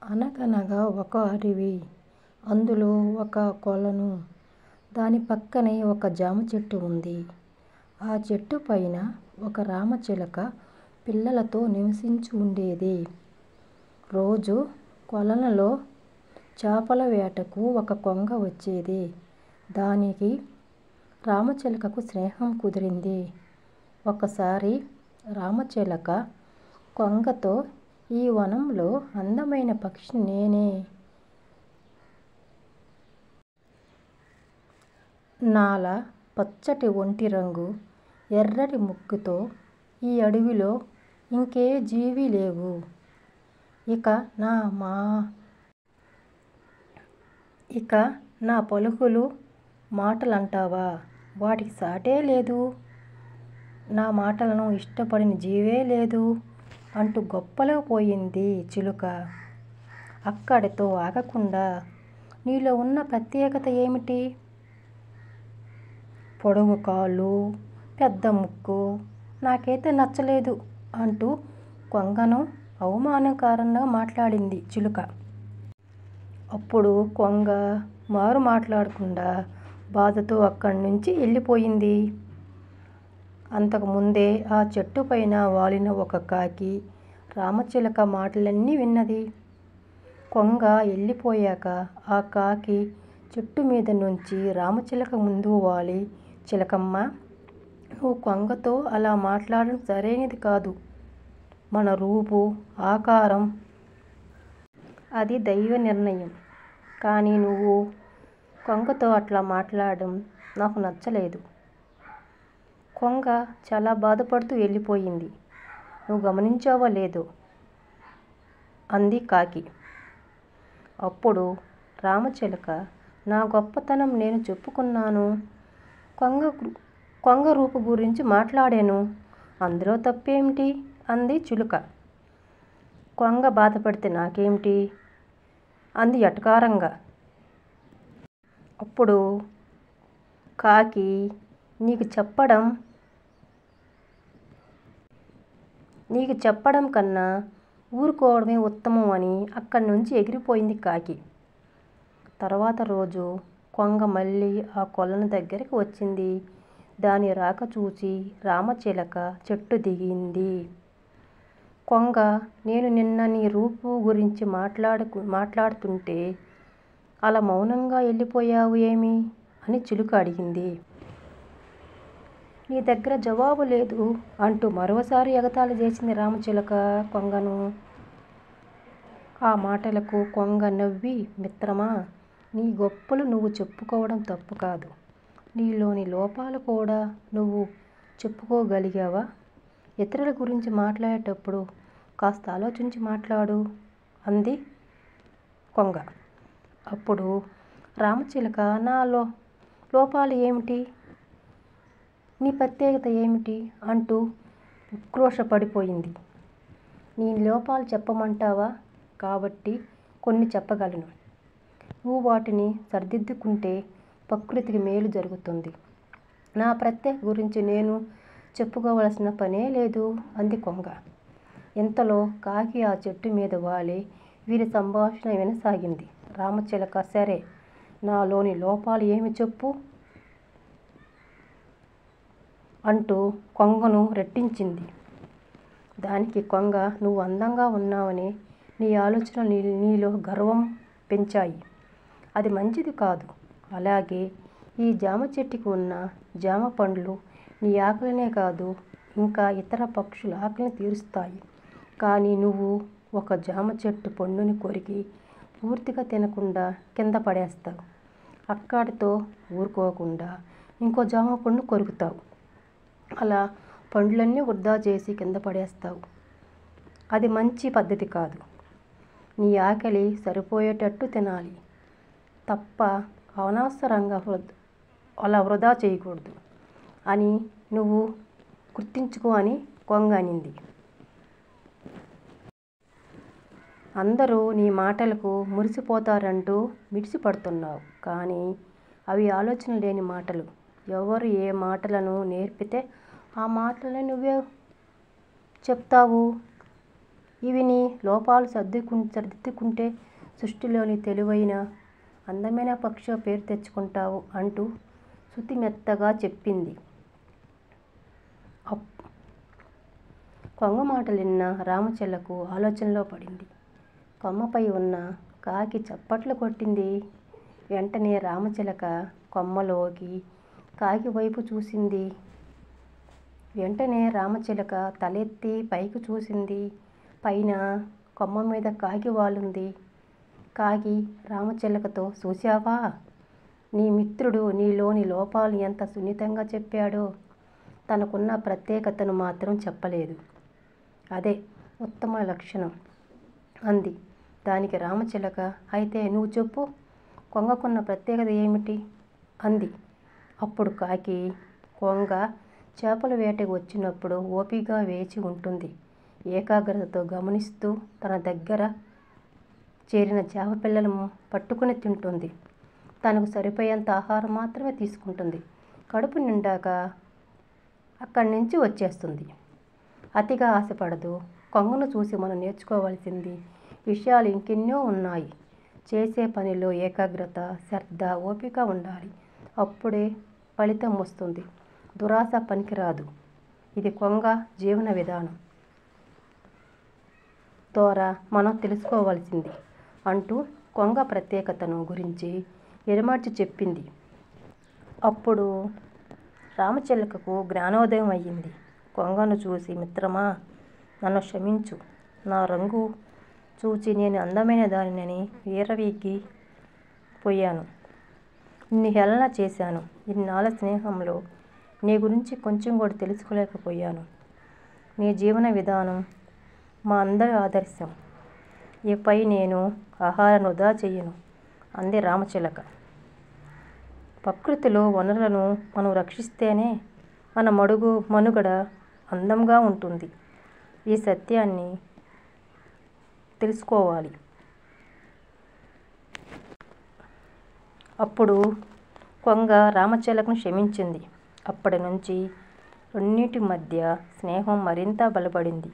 అనగనగా ఒక అడవి. అందులో ఒక కొలను. దాని పక్కనే ఒక జామ చెట్టు ఉంది. ఆ చెట్టు పైన ఒక రామచిలక పిల్లలతో నివసించి ఉండేది. రోజూ కొలనులో చేపల వేటకు ఒక కొంగ వచ్చేది. దానికి రామచిలకకు స్నేహం కుదిరింది. ఒకసారి రామచిలక కొంగతో, ఈ వనంలో అందమైన పక్షి నేనే. నాలా పచ్చటి ఒంటి రంగు, ఎర్రటి ముక్కుతో ఈ అడవిలో ఇంకే జీవి లేవు. ఇక నా పలుకులు మాటలంటావా, వాటికి సాటే లేదు. నా మాటలను ఇష్టపడిన జీవే లేదు అంటూ గొప్పలకు పోయింది చిలుక. అక్కడితో ఆగకుండా, నీలో ఉన్న ప్రత్యేకత ఏమిటి? పొడవు కాళ్ళు, పెద్ద ముక్కు నాకైతే నచ్చలేదు అంటూ కొంగను అవమానకరంగా మాట్లాడింది చిలుక. అప్పుడు కొంగ మారు మాట్లాడకుండా బాధతో అక్కడి నుంచి వెళ్ళిపోయింది. అంతకుముందే ఆ చెట్టు పైన వాలిన ఒక కాకి రామచిలక మాటలన్నీ విన్నది. కొంగ వెళ్ళిపోయాక ఆ కాకి చెట్టు మీద నుంచి రామచిలక ముందు వాలి, చిలకమ్మ, నువ్వు కొంగతో అలా మాట్లాడడం సరైనది కాదు. మన రూపు, ఆకారం అది దైవ నిర్ణయం. కానీ నువ్వు కొంగతో అట్లా మాట్లాడడం నాకు నచ్చలేదు. కొంగ చాలా బాధపడుతూ వెళ్ళిపోయింది. నువ్వు గమనించావో లేదో అంది కాకి. అప్పుడు రామచిలక, నా గొప్పతనం నేను చెప్పుకున్నాను. కొంగ రూపు గురించి మాట్లాడాను. అందులో తప్పేమిటి అంది చిలుక. కొంగ బాధపడితే నాకేమిటి అంది ఎటకారంగా. అప్పుడు కాకి, నీకు చెప్పడం కన్నా ఊరుకోవడమే ఉత్తమం అని అక్కడి నుంచి ఎగిరిపోయింది కాకి. తర్వాత రోజు కొంగ మళ్ళీ ఆ కొలను దగ్గరికి వచ్చింది. దాని రాక చూసి రామచిలక చెట్టు దిగింది. కొంగ, నేను నిన్న నీ రూపు గురించి మాట్లాడుతుంటే అలా మౌనంగా వెళ్ళిపోయావు ఏమి అని చిలుక అడిగింది. నీ దగ్గర జవాబు లేదు అంటూ మరోసారి ఎగతాళి చేసింది రామచిలక కొంగను. ఆ మాటలకు కొంగ నవ్వి, మిత్రమా, నీ గొప్పలు నువ్వు చెప్పుకోవడం తప్పు కాదు. నీలోని లోపాలు కూడా నువ్వు చెప్పుకోగలిగావా? ఇతరుల గురించి మాట్లాడేటప్పుడు కాస్త ఆలోచించి మాట్లాడు అంది కొంగ. అప్పుడు రామచిలక, నా లోపాలు ఏమిటి, నీ ప్రత్యేకత ఏమిటి అంటూ ఉక్రోషపడిపోయింది. నీ లోపాలు చెప్పమంటావా? కాబట్టి కొన్ని చెప్పగలను. నువ్వు వాటిని సరిదిద్దుకుంటే ప్రకృతికి మేలు జరుగుతుంది. నా ప్రత్యేకత గురించి నేను చెప్పుకోవలసిన పనే లేదు అంది కొంగ. ఇంతలో కాకి ఆ చెట్టు మీద వాలి వీరి సంభాషణ వినసాగింది. రామచిలక, సరే, నాలోని లోపాలు ఏమి చెప్పు అంటూ కొంగను రెట్టించింది. దానికి కొంగ, నువ్వు అందంగా ఉన్నావని నీ ఆలోచనలు నీలో గర్వం పెంచాయి. అది మంచిది కాదు. అలాగే ఈ జామ చెట్టుకి ఉన్న జామ పండ్లు నీ ఆకలినే కాదు, ఇంకా ఇతర పక్షుల ఆకలిని తీరుస్తాయి. కానీ నువ్వు ఒక జామ చెట్టు పండుని కొరికి పూర్తిగా తినకుండా కింద పడేస్తావు. అక్కడితో ఊరుకోకుండా ఇంకో జామ పండు కొరుకుతావు. అలా పండ్లన్నీ వృధా చేసి కింద పడేస్తావు. అది మంచి పద్ధతి కాదు. నీ ఆకలి సరిపోయేటట్టు తినాలి తప్ప అనవసరంగా అలా వృధా చేయకూడదు అని నువ్వు గుర్తుంచుకో అని కొంగ అనింది. అందరూ నీ మాటలకు మురిసిపోతారంటూ మిడిసిపడుతున్నావు. కానీ అవి ఆలోచన లేని మాటలు. ఎవరు ఏ మాటలను నేర్పితే ఆ మాటలనే నువ్వే చెప్తావు. ఇవి నీ లోపాలు సర్దిద్దుకుంటే సృష్టిలోని తెలివైన అందమైన పక్షిగా పేరు తెచ్చుకుంటావు అంటూ శృతి మెత్తగా చెప్పింది. కొంగ మాటలు విన్న రామచిలక ఆలోచనలో పడింది. కొమ్మపై ఉన్న కాకి చప్పట్లు కొట్టింది. వెంటనే రామచిలక కొమ్మలోకి కాకి వైపు చూసింది. వెంటనే రామచిలక తలెత్తి పైకి చూసింది. పైన కొమ్మ మీద కాకి వాలుంది. కాకి రామచిలకతో, చూశావా, నీ మిత్రుడు నీలోని లోపాలు ఎంత సున్నితంగా చెప్పాడో, తనకున్న ప్రత్యేకతను మాత్రం చెప్పలేదు. అదే ఉత్తమ లక్షణం అంది. దానికి రామచిలక, అయితే నువ్వు చెప్పు, కొంగకున్న ప్రత్యేకత ఏమిటి అంది. అప్పుడు కాకి, కొంగ చేపల వేటకు వచ్చినప్పుడు ఓపికగా వేచి ఉంటుంది. ఏకాగ్రతతో గమనిస్తూ తన దగ్గర చేరిన చేప పిల్లలను పట్టుకుని తింటుంది. తనకు సరిపోయేంత ఆహారం మాత్రమే తీసుకుంటుంది. కడుపు నిండాక అక్కడి నుంచి వచ్చేస్తుంది. అతిగా ఆశపడదు. కొంగను చూసి మనం నేర్చుకోవాల్సింది విషయాలు ఇంకెన్నో ఉన్నాయి. చేసే పనిలో ఏకాగ్రత, శ్రద్ధ, ఓపిక ఉండాలి. అప్పుడే ఫలితం వస్తుంది. దురాశ పనికిరాదు. ఇది కొంగ జీవన విధానం ద్వారా మనం తెలుసుకోవాల్సింది అంటూ కొంగ ప్రత్యేకతను గురించి విడమర్చి చెప్పింది. అప్పుడు రామచిలకకు జ్ఞానోదయం అయ్యింది. కొంగను చూసి, మిత్రమా, నన్ను క్షమించు. నా రంగు చూచి నేను అందమైన దానినని వీరవీగి పోయాను. నిన్ను హేళన చేశాను. ఇన్నాళ్ళ స్నేహంలో నీ గురించి కొంచెం కూడా తెలుసుకోలేకపోయాను. నీ జీవన విధానం మా అందరి ఆదర్శం. ఇకపై నేను ఆహారాన్ని వృధా చెయ్యను అంది రామచిలక. ప్రకృతిలో వనరులను మనం రక్షిస్తేనే మన మనుగడ అందంగా ఉంటుంది. ఈ సత్యాన్ని తెలుసుకోవాలి. అప్పుడు కొంగ రామచిలకను క్షమించింది. అప్పటి నుంచి రెండింటి మధ్య స్నేహం మరింత బలపడింది.